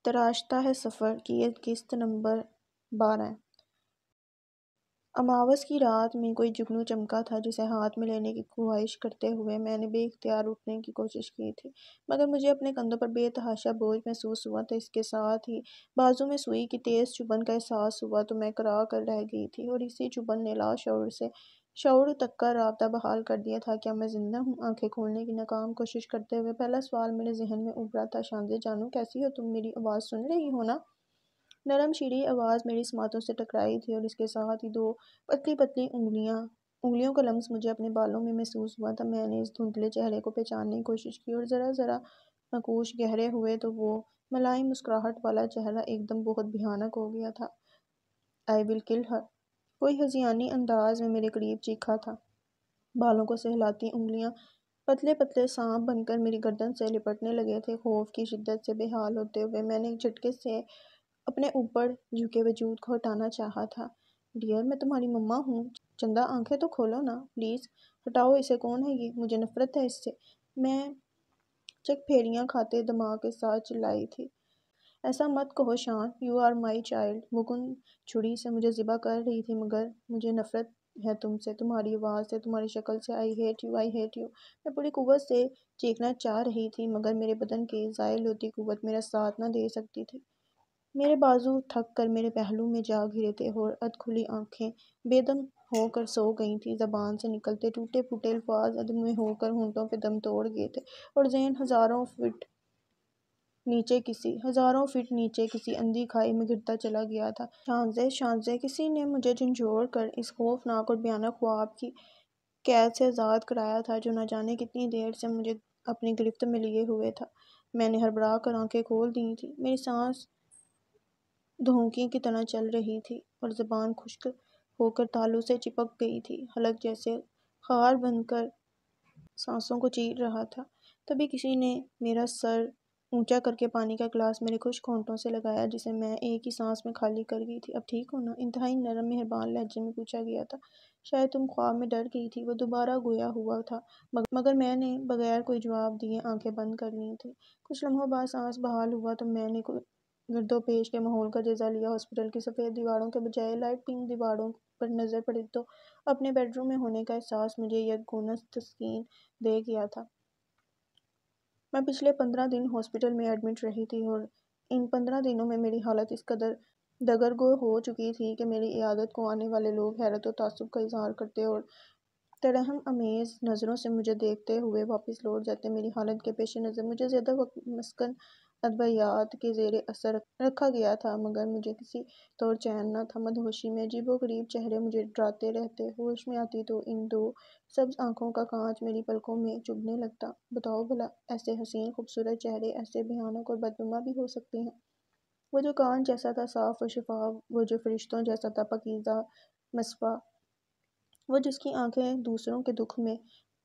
تراشتا ہے سفر کی یہ قسط نمبر 12 ہے۔ اماوس کی رات میں کوئی جگنو چمکا تھا جسے ہاتھ میں لینے کی خواہش کرتے ہوئے میں نے بے اختیار اٹھنے کی کوشش کی تھی، مگر مجھے اپنے کندھوں پر بے تحاشا بوجھ محسوس ہوا تھا۔ اس کے ساتھ ہی بازو میں سوئی کی تیز چبھن کا احساس ہوا تو میں کرا کر رہ گئی تھی، اور اسی چبھن نے لاشعور سے شعور تک کا رابطہ بحال کر دیا تھا۔ کیا میں زندہ ہوں؟ آنکھیں کھولنے کی ناکام کوشش کرتے ہوئے پہلا سوال میرے ذہن میں ابھرا تھا۔ شانزے جانو، کیسی ہو تم؟ میری آواز سن رہی ہو نا؟ نرم شیریں آواز میری سماعتوں سے ٹکرائی تھی، اور اس کے ساتھ ہی دو پتلی پتلی انگلیوں کا لمس مجھے اپنے بالوں میں محسوس ہوا تھا۔ میں نے اس دھندلے چہرے کو پہچاننے کی کوشش کی، اور ذرا ذرا نقوش گہرے ہوئے تو وہ ملائم مسکراہٹ والا چہرہ ایک دم بہت بھیانک ہو گیا تھا۔ "آئی ول کل ہر" کوئی ہذیانی انداز میں میرے قریب چیخا تھا۔ بالوں کو سہلاتی انگلیاں پتلے پتلے سانپ بن کر میری گردن سے لپٹنے لگے تھے۔ خوف کی شدت سے بے حال ہوتے ہوئے میں نے ایک جھٹکے سے اپنے اوپر جھکے وجود کو ہٹانا چاہا تھا۔ "ڈیئر، میں تمہاری مما ہوں۔ چندہ آنکھیں تو کھولو نا پلیز۔ ہٹاؤ اسے۔ کون ہے یہ؟ مجھے نفرت ہے اس سے"۔ میں چک پھیریاں کھاتے دماغ کے ساتھ چلائی تھی۔ "ایسا مت کہو شان، یو آر مائی چائلڈ"۔ مکن چھری سے مجھے ذبح کر رہی تھی، مگر مجھے نفرت ہے تم سے، تمہاری آواز سے، تمہاری شکل سے۔ I hate you, I hate you. میں پوری قوت سے چیخنا چاہ رہی تھی، مگر میرے بدن کی زائل ہوتی قوت میرا ساتھ نہ دے سکتی تھی۔ میرے بازو تھک کر میرے پہلو میں جا گرے تھے، اور ادھ کھلی آنکھیں بے دم ہو کر سو گئی تھیں۔ زبان سے نکلتے ٹوٹے پھوٹے الفاظ عدم میں ہو کر ہونٹوں پہ دم توڑ گئے تھے، اور ذہن ہزاروں فٹ نیچے کسی اندھی کھائی میں گرتا چلا گیا تھا۔ "شانزے، شانزے"۔ کسی نے مجھے جھنجھوڑ کر اس خوفناک اور بھیانک خواب کی قید سے آزاد کرایا تھا جو نہ جانے کتنی دیر سے مجھے اپنی گرفت میں لیے ہوئے تھا۔ میں نے ہڑبڑا کر آنکھیں کھول دی تھیں۔ میری سانس دھونکی کی طرح چل رہی تھی، اور زبان خشک ہو کر تالو سے چپک گئی تھی۔ حلق جیسے خار بن کر سانسوں کو چیر رہا تھا۔ تبھی کسی نے میرا سر اونچا کر کے پانی کا گلاس میرے خشک ہونٹوں سے لگایا، جسے میں ایک ہی سانس میں خالی کر گئی تھی۔ "اب ٹھیک ہو نا؟" انتہائی نرم مہربان لہجے میں پوچھا گیا تھا۔ "شاید تم خواب میں ڈر گئی تھی"۔ وہ دوبارہ گویا ہوا تھا، مگر میں نے بغیر کوئی جواب دیے آنکھیں بند کر لی تھیں۔ کچھ لمحوں بعد سانس بحال ہوا تو میں نے گرد و پیش کے ماحول کا جائزہ لیا۔ ہاسپٹل کی سفید دیواروں کے بجائے لائٹ پنک دیواروں پر نظر پڑی تو اپنے بیڈ روم میں ہونے کا احساس مجھے یکگنا تسکین دے گیا تھا۔ میں پچھلے 15 دن ہاسپٹل میں ایڈمٹ رہی تھی، اور ان 15 دنوں میں میری حالت اس قدر دگرگو ہو چکی تھی کہ میری عیادت کو آنے والے لوگ حیرت و تعجب کا اظہار کرتے اور ترحم آمیز نظروں سے مجھے دیکھتے ہوئے واپس لوٹ جاتے۔ میری حالت کے پیش نظر مجھے زیادہ وقت مسکن ادویات کے زیر اثر رکھا گیا تھا، مگر مجھے کسی طور چین نہ تھا۔ مدہوشی میں عجیب و غریب چہرے مجھے ڈراتے رہتے۔ ہوش میں آتی تو ان دو سبز آنکھوں کا کانچ میری پلکوں میں چبھنے لگتا۔ بتاؤ بھلا، ایسے حسین خوبصورت چہرے ایسے بھیانک اور بدنما بھی ہو سکتے ہیں؟ وہ جو کانچ جیسا تھا صاف و شفاف، وہ جو فرشتوں جیسا تھا پاکیزہ مصفا، وہ جس کی آنکھیں دوسروں کے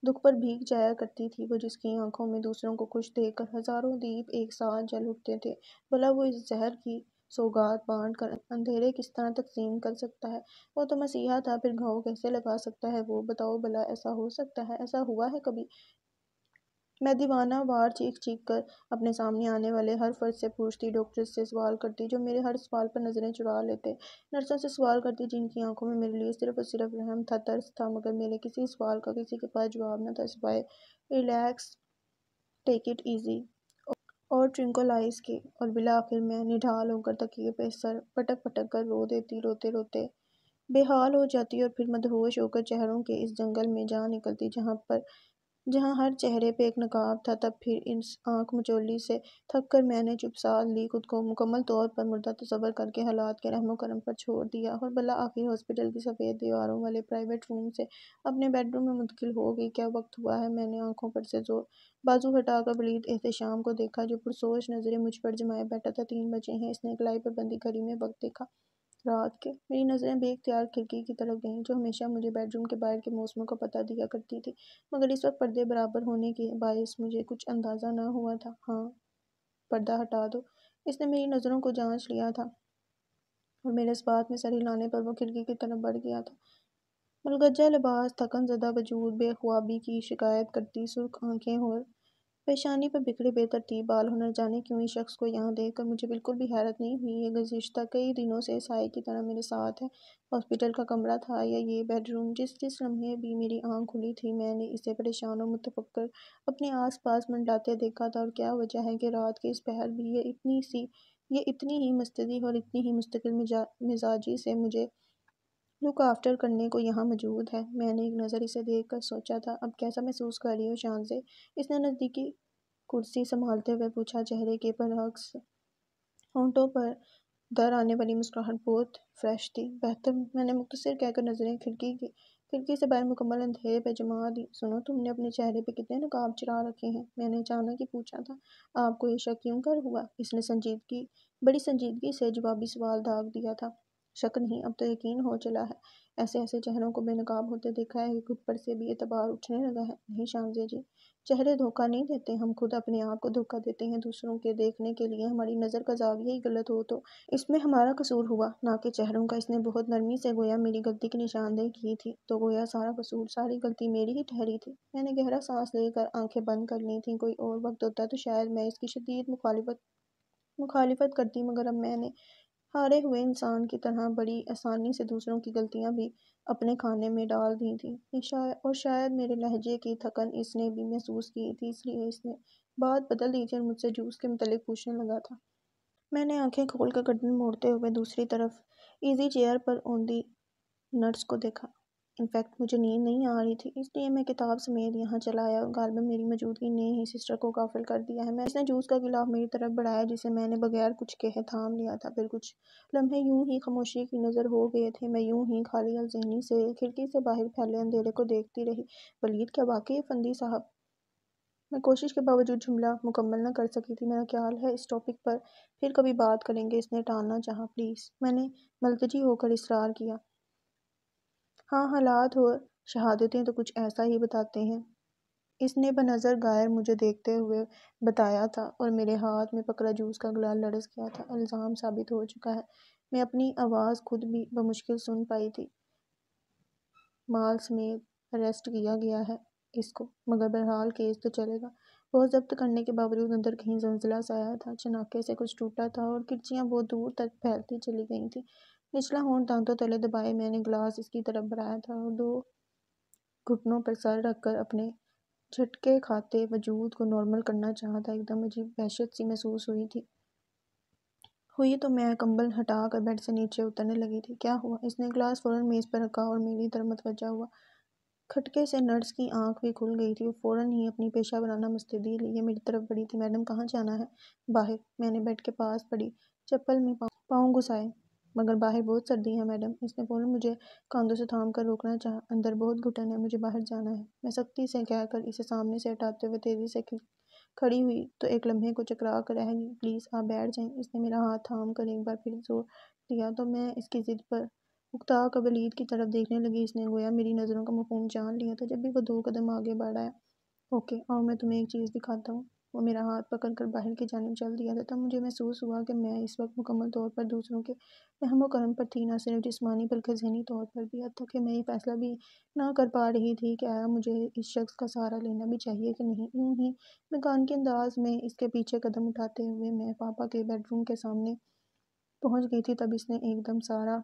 دکھ پر بھیگ جایا کرتی تھی، وہ جس کی آنکھوں میں دوسروں کو خوش دیکھ کر ہزاروں دیپ ایک ساتھ جل اٹھتے تھے، بھلا وہ اس زہر کی سوغات بانٹ کر اندھیرے کس طرح تقسیم کر سکتا ہے؟ وہ تو مسیحا تھا، پھر گھاؤ کیسے لگا سکتا ہے وہ؟ بتاؤ بھلا، ایسا ہو سکتا ہے؟ ایسا ہوا ہے کبھی؟ میں دیوانہ وار چیخ چیخ کر اپنے سامنے آنے والے ہر فرد سے پوچھتی، ڈاکٹرز سے سوال کرتی جو میرے ہر سوال پر نظریں چرا لیتے، نرسوں سے سوال کرتی جن کی آنکھوں میں میرے لیے صرف اور صرف رحم تھا، ترس تھا، مگر میرے کسی سوال کا کسی کے پاس جواب نہ تھا سوائے "ریلیکس، ٹیک اٹ ایزی" اور "ٹرنکولائز" کے۔ اور بالآخر میں نڈھال ہو کر تکیے پہ سر پٹک پٹک کر رو دیتی، روتے روتے بے حال ہو جاتی، اور پھر مدہوش ہو کر چہروں کے اس جنگل میں جا نکلتی جہاں ہر چہرے پہ ایک نقاب تھا۔ تب پھر اس آنکھ مچولی سے تھک کر میں نے چپ سادھ لی، خود کو مکمل طور پر مردہ تصور کر کے حالات کے رحم و کرم پر چھوڑ دیا، اور بالآخر ہاسپٹل کی سفید دیواروں والے پرائیویٹ روم سے اپنے بیڈ روم میں منتقل ہو گئی۔ کیا وقت ہوا ہے؟ میں نے آنکھوں پر سے بازو ہٹا کر پلید احتشام کو دیکھا جو پرسوچ نظریں مجھ پر جمائے بیٹھا تھا۔ 3 بجے ہیں۔ اس نے کلائی پر بندی گھڑی میں وقت دیکھا۔ رات کے۔ میری نظریں بے اختیار کھڑکی کی طرف گئیں جو ہمیشہ مجھے بیڈ روم کے باہر کے موسموں کا پتہ دیا کرتی تھی، مگر اس وقت پردے برابر ہونے کے باعث مجھے کچھ اندازہ نہ ہوا تھا۔ "ہاں، پردہ ہٹا دو"۔ اس نے میری نظروں کو جانچ لیا تھا، اور میرے اس بات میں سر ہلانے پر وہ کھڑکی کی طرف بڑھ گیا تھا۔ ملگجہ لباس، تھکن زدہ وجود، بے خوابی کی شکایت کرتی سرخ آنکھیں اور پیشانی پر بکھرے بے ترتیب بال ہونا جانے کیوں اس شخص کو یہاں دیکھ کر مجھے بالکل بھی حیرت نہیں ہوئی۔ یہ گزشتہ کئی دنوں سے سائے کی طرح میرے ساتھ ہے۔ ہاسپٹل کا کمرہ تھا یا یہ بیڈ روم، جس لمحے بھی میری آنکھ کھلی تھی میں نے اسے پریشان و متفکر اپنے آس پاس منڈلاتے دیکھا تھا، اور کیا وجہ ہے کہ رات کے اس پہر بھی یہ اتنی ہی مستعد اور اتنی ہی مستقل مزاجی سے مجھے لک آفٹر کرنے کو یہاں موجود ہے۔ میں نے ایک نظر اسے دیکھ کر سوچا تھا، اب کیسا محسوس کر رہی ہو شانزے؟ اس نے نزدیکی کرسی سنبھالتے ہوئے پوچھا۔ چہرے کے برعکس ہونٹوں پر در آنے والی مسکراہٹ بہت فریش تھی۔ بہتر، میں نے مختصر کہہ کر نظریں کھڑکی سے باہر مکمل اندھیرے پہ جما دی۔ سنو، تم نے اپنے چہرے پہ کتنے نقاب چڑھا رکھے ہیں؟ میں نے اچانک ہی پوچھا تھا۔ آپ کو یہ شک کیوں کر ہوا؟ اس نے بڑی سنجیدگی سے جوابی سوال داغ دیا تھا۔ شک نہیں، اب تو یقین ہو چلا ہے۔ ایسے چہروں کو بے نقاب ہوتے دیکھا ہے کہ خود پر سے بھی اعتبار اٹھنے لگا ہے۔ نہیں شانزے جی، چہرے دھوکہ نہیں دیتے، ہم خود اپنے آپ کو دھوکہ دیتے ہیں دوسروں کے دیکھنے کے لیے۔ ہماری نظر کا زاویہ ہی غلط ہو تو اس میں ہمارا قصور ہوا، نہ کہ چہروں کا۔ اس نے بہت نرمی سے گویا میری غلطی کی نشاندہی کی تھی، تو گویا سارا قصور، ساری غلطی میری ہی ٹھہری تھی۔ میں نے گہرا سانس لے کر آنکھیں بند کر لیں تھیں۔ کوئی اور وقت ہوتا تو شاید میں اس کی شدید مخالفت کرتی، مگر اب میں نے ہارے ہوئے انسان کی طرح بڑی آسانی سے دوسروں کی غلطیاں بھی اپنے کھانے میں ڈال دی تھیں، اور شاید میرے لہجے کی تھکن اس نے بھی محسوس کی تھی، اس لیے اس نے بات بدل دی تھی اور مجھ سے جوس کے متعلق پوچھنے لگا تھا۔ میں نے آنکھیں کھول کر گردن موڑتے ہوئے دوسری طرف ایزی چیئر پر اوندھی نرس کو دیکھا۔ انفیکٹ مجھے نیند نہیں آ رہی تھی، اس لیے میں کتاب سمیت یہاں چلا آیا، اور غالباً میری موجودگی نے ہی سسٹر کو غافل کر دیا ہے۔ اس نے جوس کا گلاس میری طرف بڑھایا، جسے میں نے بغیر کچھ کہے تھام لیا تھا۔ پھر کچھ لمحے یوں ہی خاموشی کی نظر ہو گئے تھے۔ میں یوں ہی خالی ذہنی سے کھڑکی سے باہر پھیلے اندھیرے کو دیکھتی رہی۔ ولید، کیا واقعی افندی صاحب؟ میں کوشش کے باوجود جملہ مکمل نہ کر سکی تھی۔ میرا خیال ہے اس ٹاپک پر پھر کبھی بات کریں گے، اس نے ٹالنا چاہا۔ پلیز، میں نے ملتجی ہو کر اصرار کیا۔ ہاں، حالات اور شہادتیں تو کچھ ایسا ہی بتاتے ہیں، اس نے بنظر غائر مجھے دیکھتے ہوئے بتایا تھا، اور میرے ہاتھ میں پکڑا جوس کا گلاس لرز گیا تھا۔ الزام ثابت ہو چکا ہے۔ میں اپنی آواز خود بھی بمشکل سن پائی تھی۔ مال سمیت اریسٹ کیا گیا ہے اس کو، مگر بہرحال کیس تو چلے گا۔ بہت ضبط کرنے کے باوجود اندر کہیں زلزلہ سا آیا تھا، چناکے سے کچھ ٹوٹا تھا اور کرچیاں بہت دور تک پھیلتی چلی گئی تھیں۔ نچلا ہونٹ دانتوں تلے دبائے میں نے گلاس اس کی طرف بڑھایا تھا، اور 2 گھٹنوں پر سر رکھ کر اپنے جھٹکے کھاتے وجود کو نارمل کرنا چاہا تھا۔ ایک دم عجیب وحشت سی محسوس ہوئی تو میں کمبل ہٹا کر بیڈ سے نیچے اترنے لگی تھی۔ کیا ہوا؟ اس نے گلاس فوراً میز پر رکھا اور میری طرف متوجہ ہوا۔ کھٹکے سے نرس کی آنکھ بھی کھل گئی تھی، وہ فوراً ہی اپنی پیشہ ورانہ مستعدی لیے میری طرف بڑھی تھی۔ میڈم، کہاں جانا ہے؟ باہر۔ میں نے بیڈ کے پاس پڑی چپل میں پاؤں گھسائے۔ مگر باہر بہت سردی ہے میڈم۔ اس نے فوراً مجھے کاندھوں سے تھام کر روکنا چاہا۔ اندر بہت گھٹن ہے، مجھے باہر جانا ہے، میں سختی سے کہہ کر اسے سامنے سے ہٹاتے ہوئے تیزی سے کھڑی ہوئی تو ایک لمحے کو چکرا کر رہ گئی۔ پلیز آپ بیٹھ جائیں۔ اس نے میرا ہاتھ تھام کر ایک بار پھر زور دیا تو میں اس کی ضد پر اکتا کر ولید کی طرف دیکھنے لگی۔ اس نے گویا میری نظروں کا مفہوم جان لیا تھا۔ جب بھی وہ 2 قدم آگے بڑھا، اوکے آؤ میں تمہیں ایک چیز دکھاتا ہوں، وہ میرا ہاتھ پکڑ کر باہر کی جانب چل دیا تھا۔ تب مجھے محسوس ہوا کہ میں اس وقت مکمل طور پر دوسروں کے رحم و کرم پر تھی، نہ صرف جسمانی بلکہ ذہنی طور پر بھی۔ حتیٰ کہ میں یہ فیصلہ بھی نہ کر پا رہی تھی کہ آیا مجھے اس شخص کا سہارا لینا بھی چاہیے کہ نہیں۔ یوں ہی میکانیکی انداز میں اس کے پیچھے قدم اٹھاتے ہوئے میں پاپا کے بیڈ روم کے سامنے پہنچ گئی تھی۔ تب اس نے ایک دم سارا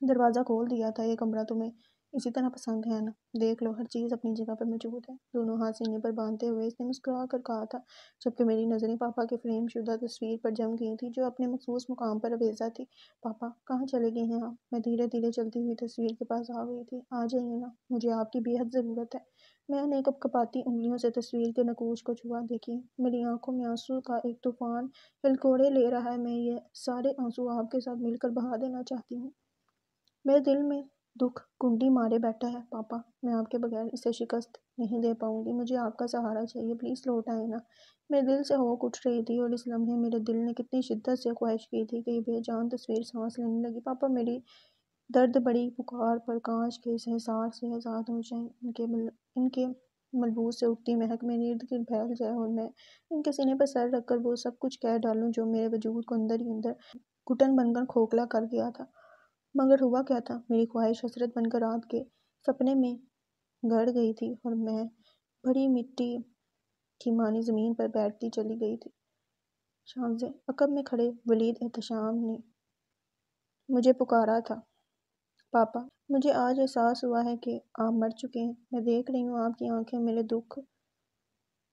دروازہ کھول دیا تھا۔ یہ کمرہ تمہیں اسی طرح پسند ہے نا؟ دیکھ لو، ہر چیز اپنی جگہ پر موجود ہے۔ دونوں ہاتھ سینے پر باندھتے ہوئے اس نے مسکرا کر کہا تھا، جبکہ میری نظریں پاپا کی فریم شدہ تصویر پر جم گئی تھیں جو اپنے مخصوص مقام پر آویزاں تھی۔ پاپا، کہاں چلے گئے ہیں آپ؟ میں دھیرے دھیرے چلتی ہوئی تصویر کے پاس آ گئی تھی۔ آ جائیے نا، مجھے آپ کی بے حد ضرورت ہے۔ میں نے کپ کپاتی انگلیوں سے تصویر کے نقوش کو چھوا۔ دیکھیے، میری آنکھوں میں آنسو کا ایک طوفان ہلکوڑے لے رہا ہے، میں یہ سارے آنسو آپ کے ساتھ مل کر بہا دینا چاہتی ہوں۔ میرے دل میں دکھ کنڈی مارے بیٹھا ہے پاپا، میں آپ کے بغیر اسے شکست نہیں دے پاؤں گی، مجھے آپ کا سہارا چاہیے، پلیز لوٹ آئے نا۔ میرے دل سے ہوک اٹھ رہی تھی، اور اس لمحے میرے دل نے کتنی شدت سے خواہش کی تھی کہ یہ بے جان تصویر سانس لینے لگی۔ پاپا، میری درد بڑی پکار پر کانچ کے اس حصار سے آزاد ہو جائیں، ان کے ملبوس سے اٹھتی مہک میرے ارد گرد پھیل جائے، اور میں ان کے سینے پر سر رکھ کر وہ سب کچھ کہہ ڈالوں جو میرے وجود کو اندر ہی اندر گھٹن بن کر کھوکھلا کر گیا تھا۔ مگر ہوا کیا تھا؟ میری خواہش حسرت بن کر رات کے سپنے میں گڑ گئی تھی، اور میں بڑی مٹی کی مانی زمین پر بیٹھتی چلی گئی تھی۔ شانزے عقب میں کھڑے ولید احتشام نے مجھے پکارا تھا۔ پاپا، مجھے آج احساس ہوا ہے کہ آپ مر چکے ہیں۔ میں دیکھ رہی ہوں آپ کی آنکھیں میرے دکھ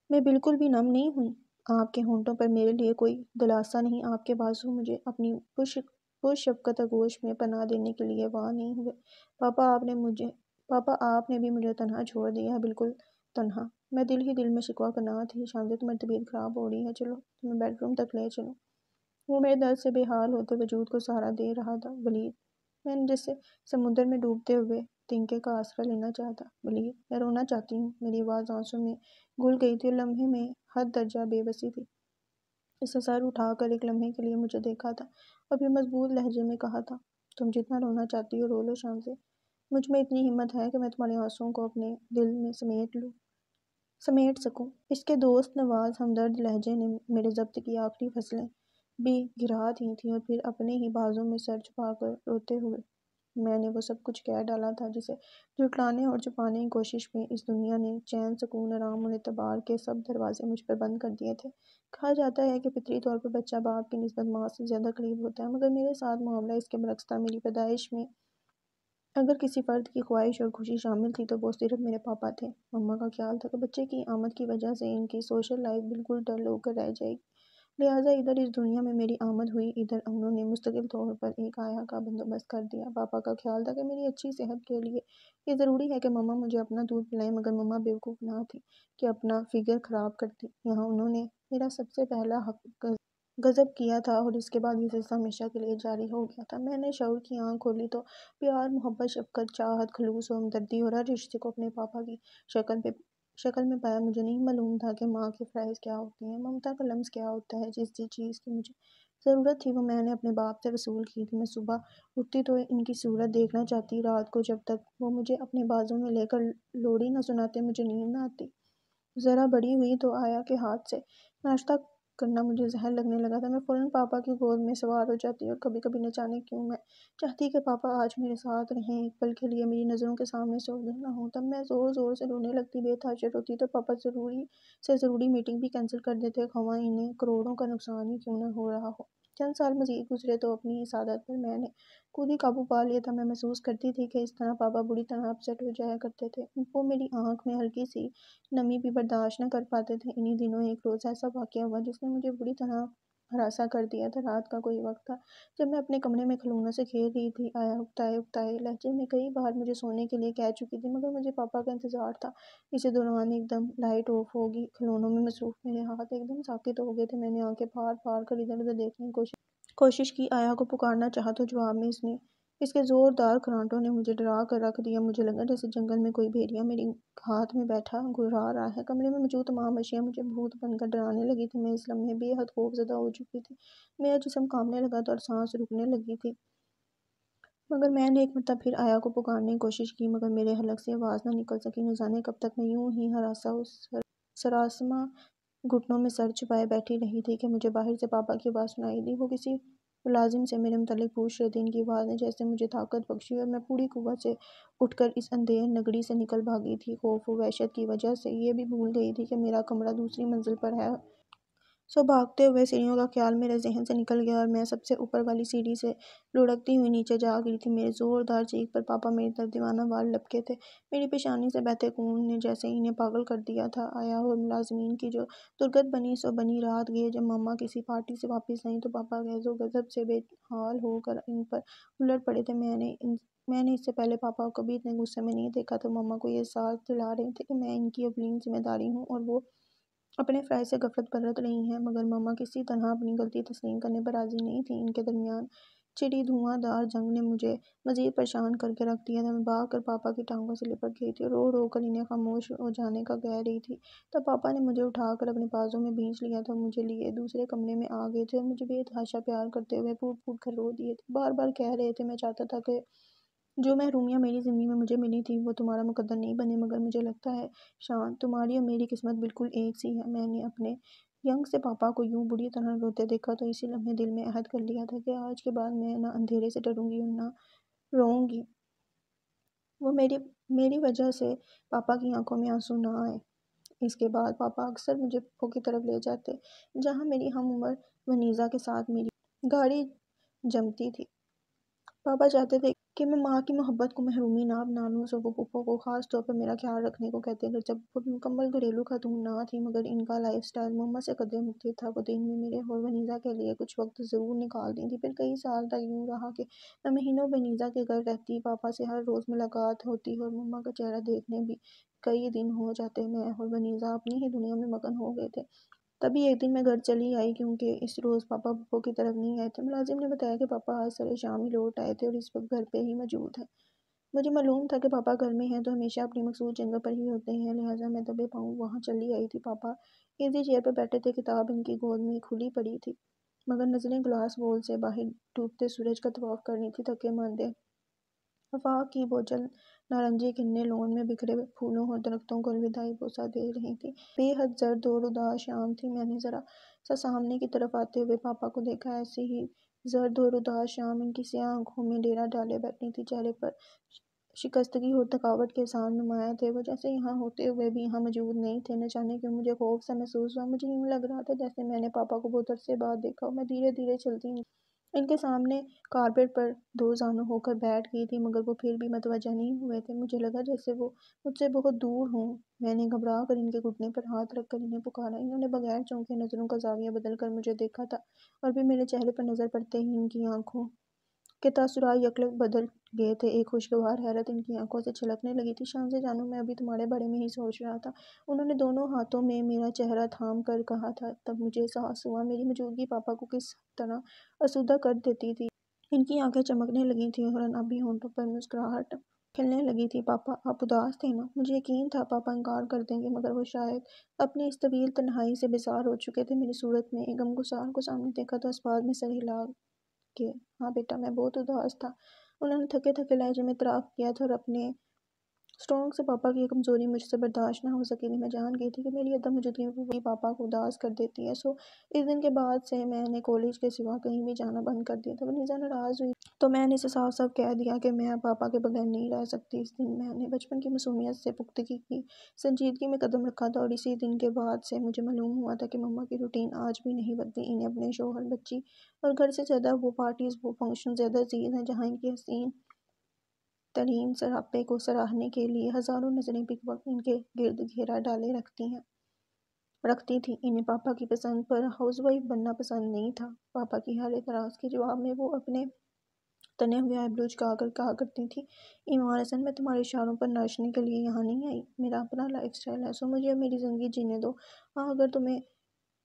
میں بالکل بھی نم نہیں ہوئی۔ آپ کے ہونٹوں پر میرے لیے کوئی دلاسا نہیں، آپ کے بازو مجھے اپنی پرشفقت آغوش میں پناہ دینے کے لیے وا نہیں ہوئے۔ پاپا آپ نے بھی مجھے تنہا چھوڑ دیا ہے، بالکل تنہا۔ میں دل ہی دل میں شکوہ کناں تھی۔ شانزے تمہاری طبیعت خراب ہو رہی ہے، چلو تمہیں بیڈ روم تک لے چلو۔ وہ میرے درد سے بے حال ہوتے وجود کو سہارا دے رہا تھا۔ ولید، میں نے جیسے سمندر میں ڈوبتے ہوئے تنکے کا آسرا لینا چاہتا۔ ولید، میں رونا چاہتی ہوں۔ میری آواز آنسوں میں گھل گئی تھی اور لمحے میں حد درجہ بے بسی تھی۔ اس نے سر اٹھا کر ایک لمحے کے لیے مجھے دیکھا تھا اور پھر مضبوط لہجے میں کہا تھا، تم جتنا رونا چاہتی ہو رو لو شانزے، مجھ میں اتنی ہمت ہے کہ میں تمہارے آنسوؤں کو اپنے دل میں سمیٹ سکوں۔ اس کے دوست نواز ہمدرد لہجے نے میرے ضبط کی آخری فصلیں بھی گرا دی تھیں اور پھر اپنے ہی بازوں میں سر چھپا کر روتے ہوئے میں نے وہ سب کچھ کہہ ڈالا تھا جسے جھٹلانے اور چھپانے کی کوشش میں اس دنیا نے چین، سکون، آرام اور اعتبار کے سب دروازے مجھ پر بند کر دیے تھے۔ کہا جاتا ہے کہ فطری طور پر بچہ باپ کی نسبت ماں سے زیادہ قریب ہوتا ہے، مگر میرے ساتھ معاملہ اس کے برعکس تھا۔ میری پیدائش میں اگر کسی فرد کی خواہش اور خوشی شامل تھی تو وہ صرف میرے پاپا تھے۔ مما کا خیال تھا کہ بچے کی آمد کی وجہ سے ان کی سوشل لائف بالکل ڈل ہو کر رہ جائے گی، لہٰذا ادھر اس دنیا میں میری آمد ہوئی، ادھر انہوں نے مستقل طور پر ایک آیا کا بندوبست کر دیا۔ پاپا کا خیال تھا کہ میری اچھی صحت کے لیے یہ ضروری ہے کہ مما مجھے اپنا دودھ پلائیں، مگر مما بیوقوف نہ تھی کہ اپنا فگر خراب کرتی۔ یہاں انہوں نے میرا سب سے پہلا حق غصب کیا تھا اور اس کے بعد یہ سلسلہ ہمیشہ کے لیے جاری ہو گیا تھا۔ میں نے شعور کی آنکھ کھولی تو پیار، محبت، شفقت، چاہت، خلوص و ہمدردی اور ہر رشتے کو اپنے پاپا کی شکل میں پایا۔ مجھے نہیں معلوم تھا کہ ماں کے فرائض کیا ہوتے ہیں، ممتا کا لمس کیا ہوتا ہے۔ جس چیز کی مجھے ضرورت تھی وہ میں نے اپنے باپ سے وصول کی تھی۔ میں صبح اٹھتی تو ان کی صورت دیکھنا چاہتی، رات کو جب تک وہ مجھے اپنے بازوں میں لے کر لوری نہ سناتے مجھے نیند نہ آتی۔ ذرا بڑی ہوئی تو آیا کے ہاتھ سے ناشتہ کرنا مجھے زہر لگنے لگا تھا۔ میں فوراً پاپا کی گود میں سوار ہو جاتی اور کبھی کبھی نہ جانے کیوں میں چاہتی کہ پاپا آج میرے ساتھ رہیں، ایک پل کے لیے میری نظروں کے سامنے سے اوجھل نہ ہوں۔ تب میں زور زور سے رونے لگتی، بے تحاشا روتی تو پاپا ضروری میٹنگ بھی کینسل کر دیتے، خواہ انہیں کروڑوں کا نقصان ہی کیوں نہ ہو رہا ہو۔ چند سال مزید گزرے تو اپنی اس عادت پر میں نے خود ہی قابو پا لیا تھا۔ میں محسوس کرتی تھی کہ اس طرح پاپا بری طرح اپسیٹ ہو جایا کرتے تھے، وہ میری آنکھ میں ہلکی سی نمی بھی برداشت نہ کر پاتے تھے۔ انہی دنوں ایک روز ایسا واقعہ ہوا جس نے مجھے بری طرح ہراساں کر دیا تھا۔ رات کا کوئی وقت تھا جب میں اپنے کمرے میں کھلونوں سے کھیل رہی تھی۔ آیا اکتائے لہجے میں کئی بار مجھے سونے کے لیے کہہ چکی تھی، مگر مجھے پاپا کا انتظار تھا۔ اسی دوران ایک دم لائٹ آف ہوگی، کھلونوں میں مصروف میرے ہاتھ ایک دم ساکت ہو گئے تھے۔ میں نے آنکھیں پھاڑ پھاڑ کر ادھر ادھر دیکھنے کی کوشش کی، آیا کو پکارنا چاہا تو جواب میں اس کے زوردار کھرانٹوں نے مجھے ڈرا کر رکھ دیا۔ مجھے لگا جیسے جنگل میں کوئی بھیڑیا میری ہاتھ میں بیٹھا گھرا رہا ہے۔ کمرے میں موجود تمام اشیاء مجھے بھوت بن کر ڈرانے لگی تھی۔ میں اس لمحے بے حد خوف زدہ ہو چکی تھی، میرا جسم کانپنے لگا تھا اور سانس رکنے لگی تھی۔ مگر میں نے ایک مرتبہ پھر آیا کو پکارنے کی کوشش کی، مگر میرے حلق سے آواز نہ نکل سکی۔ نہ جانے کب تک میں یوں ہی ہراساں اور سراسیمہ گھٹنوں میں سر چھپائے بیٹھی رہی تھی کہ مجھے باہر سے پاپا کی آواز سنائی دی۔ وہ کسی ملازم سے میرے متعلق پوچھ رہے تھے۔ ان کی آواز نے جیسے مجھے طاقت بخشی اور میں پوری قوت سے اٹھ کر اس اندھیر نگری سے نکل بھاگی تھی۔ خوف و وحشت کی وجہ سے یہ بھی بھول گئی تھی کہ میرا کمرہ دوسری منزل پر ہے، سو بھاگتے ہوئے سیڑھیوں کا خیال میرے ذہن سے نکل گیا اور میں سب سے اوپر والی سیڑھی سے لڑھکتی ہوئی نیچے جا گری تھی۔ میرے زوردار چیخ پر پاپا میری طرف دیوانہ وار لپکے تھے۔ میری پیشانی سے بہتے خون نے جیسے انہیں پاگل کر دیا تھا۔ آیا اور ملازمین کی جو درگت بنی سو بنی۔ رات گئے جب مما کسی پارٹی سے واپس آئیں تو پاپا غیظ و غضب سے بے حال ہو کر ان پر الٹ پڑے تھے۔ میں نے اس سے پہلے پاپا کو کبھی اتنے غصے میں نہیں دیکھا تھا۔ مما کو یہ احساس دلا رہے تھے کہ میں ان کی اولین ذمہ داری ہوں اور وہ اپنے فرائض سے غفلت برت رہی ہیں، مگر مما کسی طرح اپنی غلطی تسلیم کرنے پر راضی نہیں تھیں۔ ان کے درمیان چھڑی دھواں دھار جنگ نے مجھے مزید پریشان کر کے رکھ دیا تھا۔ میں بھاگ کر پاپا کی ٹانگوں سے لپٹ گئی تھی اور رو رو کر انہیں خاموش ہو جانے کا کہہ رہی تھی۔ تب پاپا نے مجھے اٹھا کر اپنے بازوں میں بھینچ لیا تھا اور مجھے لیے دوسرے کمرے میں آ گئے تھے اور مجھے بے تحاشا پیار کرتے ہوئے پھوٹ پھوٹ کر رو دیے تھے۔ بار بار کہہ رہے تھے، میں چاہتا تھا کہ جو محرومیاں میری زندگی میں مجھے ملی تھی وہ تمہارا مقدر نہیں بنے، مگر مجھے لگتا ہے شان، تمہاری اور میری قسمت بالکل ایک سی ہے۔ میں نے اپنے ینگ سے پاپا کو یوں بری طرح روتے دیکھا تو اسی لمحے دل میں عہد کر لیا تھا کہ آج کے بعد میں نہ اندھیرے سے ڈروں گی اور نہ روؤں گی۔ وہ میری وجہ سے پاپا کی آنکھوں میں آنسو نہ آئے۔ اس کے بعد پاپا اکثر مجھے پھپھو کی طرف لے جاتے، جہاں میری ہم عمر ونیزا کے ساتھ میری گاڑی جمتی تھی۔ پاپا چاہتے تھے کہ میں ماں کی محبت کو محرومی نہ بنا لوں، سو وہ پھپھو کو خاص طور پر میرا خیال رکھنے کو کہتے۔ اگرچہ پھپھو بھی مکمل گھریلو خاتون نہ تھی، مگر ان کا لائف سٹائل مما سے قدرے مختلف تھا۔ وہ دن میں میرے اور ونیزا کے لیے کچھ وقت ضرور نکالتی تھیں۔ پھر کئی سال تک یوں رہا کہ میں مہینوں ونیزا کے گھر رہتی، پاپا سے ہر روز ملاقات ہوتی اور مما کا چہرہ دیکھنے بھی کئی دن ہو جاتے۔ میں اور ونیزا اپنی ہی دنیا میں مگن ہو گئے تھے۔ تبھی ایک دن میں گھر چلی آئی، کیونکہ اس روز پاپا پھپھو کی طرف نہیں آئے تھے۔ ملازم نے بتایا کہ پاپا آج سرے شام ہی لوٹ آئے تھے اور اس وقت گھر پہ ہی موجود ہیں۔ مجھے معلوم تھا کہ پاپا گھر میں ہیں تو ہمیشہ اپنی مخصوص جگہ پر ہی ہوتے ہیں، لہٰذا میں دبے پاؤں وہاں چلی آئی تھی۔ پاپا ایزی چیئر پر بیٹھے تھے، کتاب ان کی گود میں کھلی پڑی تھی، مگر نظریں گلاس وول سے باہر ڈوبتے سورج کا طواف کر رہی تھیں۔ تھکے ماندے آفاق کی بوجھل نارنجی کرنیں لون میں بکھرے پھولوں اور درختوں کو الوداعی بوسہ دے رہی تھیں۔ بے حد زرد اور اداس شام تھی۔ میں نے ذرا سا سامنے کی طرف آتے ہوئے پاپا کو دیکھا۔ ایسی ہی زرد اور اداس شام ان کی سیاہ آنکھوں میں ڈیرا ڈالے بیٹھی تھی، چہرے پر شکستگی اور تھکاوٹ کے احساس نمایاں تھے۔ وہ جیسے یہاں ہوتے ہوئے بھی یہاں موجود نہیں تھے۔ نہ جانے کیوں مجھے خوف سا محسوس ہوا۔ مجھے یوں لگ رہا تھا جیسے میں نے پاپا کو بہت عرصے بعد دیکھا ہو۔ میں دھیرے دھیرے چلتی ان کے سامنے کارپیٹ پر دو زانو ہو کر بیٹھ گئی تھی، مگر وہ پھر بھی متوجہ نہیں ہوئے تھے۔ مجھے لگا جیسے وہ مجھ سے بہت دور ہوں۔ میں نے گھبرا کر ان کے گھٹنے پر ہاتھ رکھ کر انہیں پکارا۔ انہوں نے بغیر چونکے نظروں کا زاویہ بدل کر مجھے دیکھا تھا، اور پھر میرے چہرے پر نظر پڑتے ہی ان کی آنکھوں کے تاثرات یکلخت بدل گئے تھے۔ ایک خوشگوار حیرت ان کی آنکھوں سے چھلکنے لگی تھی۔ شانزے جانو، میں ابھی تمہارے بارے میں ہی سوچ رہا تھا، انہوں نے دونوں ہاتھوں میں میرا چہرہ تھام کر کہا تھا۔ تب مجھے احساس ہوا میری موجودگی پاپا کو کس طرح آسودہ کر دیتی تھی۔ ان کی آنکھیں چمکنے لگی تھیں اور ابھی ہونٹوں پر مسکراہٹ کھلنے لگی تھی۔ پاپا، آپ اداس تھے نا؟ مجھے یقین تھا پاپا انکار کر دیں گے، مگر وہ شاید اپنی اس طویل تنہائی سے بیزار ہو چکے تھے۔ میری صورت میں ایک غمگسار کو سامنے دیکھا تو اسباب میں سر ہلا کے ہاں بیٹا، میں بہت اداس تھا، انہوں نے تھکے تھکے لہجے میں اعتراف کیا تھا، اور اپنے اسٹرونگ سے پاپا کی یہ کمزوری مجھ سے برداشت نہ ہو سکی تھی۔ میں جان گئی تھی کہ میری عدم موجودگی میں وہی پاپا کو اداس کر دیتی ہے۔ سو اس دن کے بعد سے میں نے کالج کے سوا کہیں بھی جانا بند کر دیا تھا۔ ونیزا ناراض ہوئی تو میں نے اسے صاف صاف کہہ دیا کہ میں پاپا کے بغیر نہیں رہ سکتی۔ اس دن میں نے بچپن کی معصومیت سے پختگی کی سنجیدگی میں قدم رکھا تھا، اور اسی دن کے بعد سے مجھے معلوم ہوا تھا کہ مما کی روٹین آج بھی نہیں بدلی۔ انہیں اپنے شوہر، بچی اور گھر سے زیادہ وہ پارٹیز، وہ فنکشن زیادہ عزیز ہیں جہاں ان کی حسین ترین سراپے کو سراہنے کے لیے ہزاروں نظریں بیک وقت ان کے گرد گھیرا ڈالے رکھتی تھیں۔ انہیں پاپا کی پسند پر ہاؤس وائف بننا پسند نہیں تھا۔ پاپا کی ہر اعتراض کے جواب میں وہ اپنے تنے ہوئے آئی برو جھکا کر کہا کرتی تھی، ایمان حسن، میں تمہارے اشاروں پر ناچنے کے لیے یہاں نہیں آئی، میرا اپنا لائف سٹائل ہے، سو مجھے میری زندگی جینے دو۔ ہاں، اگر تمہیں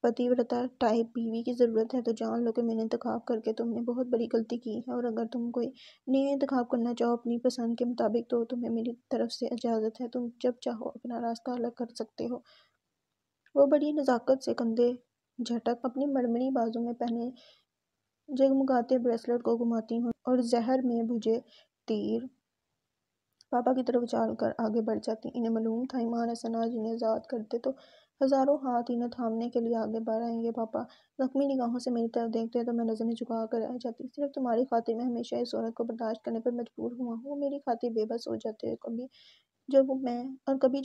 پتی ورتا ٹائپ بیوی کی ضرورت ہے تو جان لو کہ میں نے انتخاب کر کے تم نے بہت بڑی غلطی کی ہے، اور اگر تم کوئی نیا انتخاب کرنا چاہو اپنی پسند کے مطابق تو تمہیں میری طرف سے اجازت ہے، تم جب چاہو اپنا راستہ الگ کر سکتے ہو۔ وہ بڑی نزاکت سے کندھے جھٹک اپنی مرمری بازو میں پہنے جگمگاتے بریسلٹ کو گھماتی ہوں اور زہر میں بھجے تیر پاپا کی طرف اچھال کر آگے بڑھ جاتی۔ انہیں معلوم تھا ایمان حسن آج انہیں آزاد کر دے تو ہزاروں ہاتھ انہیں تھامنے کے لیے آگے بڑھ آئیں گے۔ پاپا زخمی نگاہوں سے میری طرف دیکھتے تو میں نظریں جھکا کر رہ جاتی۔ صرف تمہاری خاطر میں ہمیشہ اس عورت کو برداشت کرنے پر مجبور ہوا ہوں۔ وہ میری خاطر بے بس ہو جاتے ہیں، کبھی جو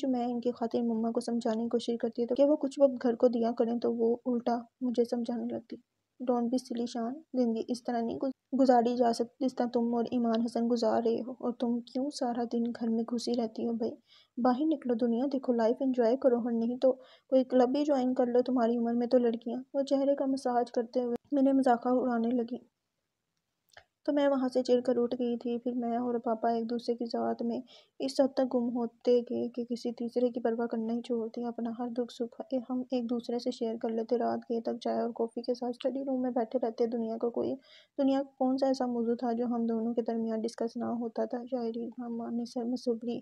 میں ان کی خاطر مما کو سمجھانے کی کوشش کرتی ہے کہ وہ کچھ وقت گھر کو دیا کریں تو وہ الٹا مجھے سمجھانے لگتی، ڈونٹ بی سلی شان، زندگی اس طرح نہیں گزاری جا سکتی جس طرح تم اور ایمان حسن گزار رہے ہو، اور تم کیوں سارا دن گھر میں گھسی رہتی ہو بھائی، باہر نکلو، دنیا دیکھو، لائف انجوائے کرو، اور نہیں تو کوئی کلب ہی جوائن کر لو، تمہاری عمر میں تو لڑکیاں۔ وہ چہرے کا مساج کرتے ہوئے میرے مذاقہ اڑانے لگی تو میں وہاں سے چڑھ کر اٹھ گئی تھی۔ پھر میں اور پاپا ایک دوسرے کی ذات میں اس حد تک گم ہوتے گئے کہ کسی تیسرے کی پرواہ کرنا ہی چھوڑ دیا۔ اپنا ہر دکھ سکھ ہم ایک دوسرے سے شیئر کر لیتے، رات گئے تک چائے اور کافی کے ساتھ اسٹڈی روم میں بیٹھے رہتے۔ دنیا کا کون سا ایسا موضوع تھا جو ہم دونوں کے درمیان ڈسکس نہ ہوتا تھا؟ شاعری، ڈرامہ، نثر، مصوری،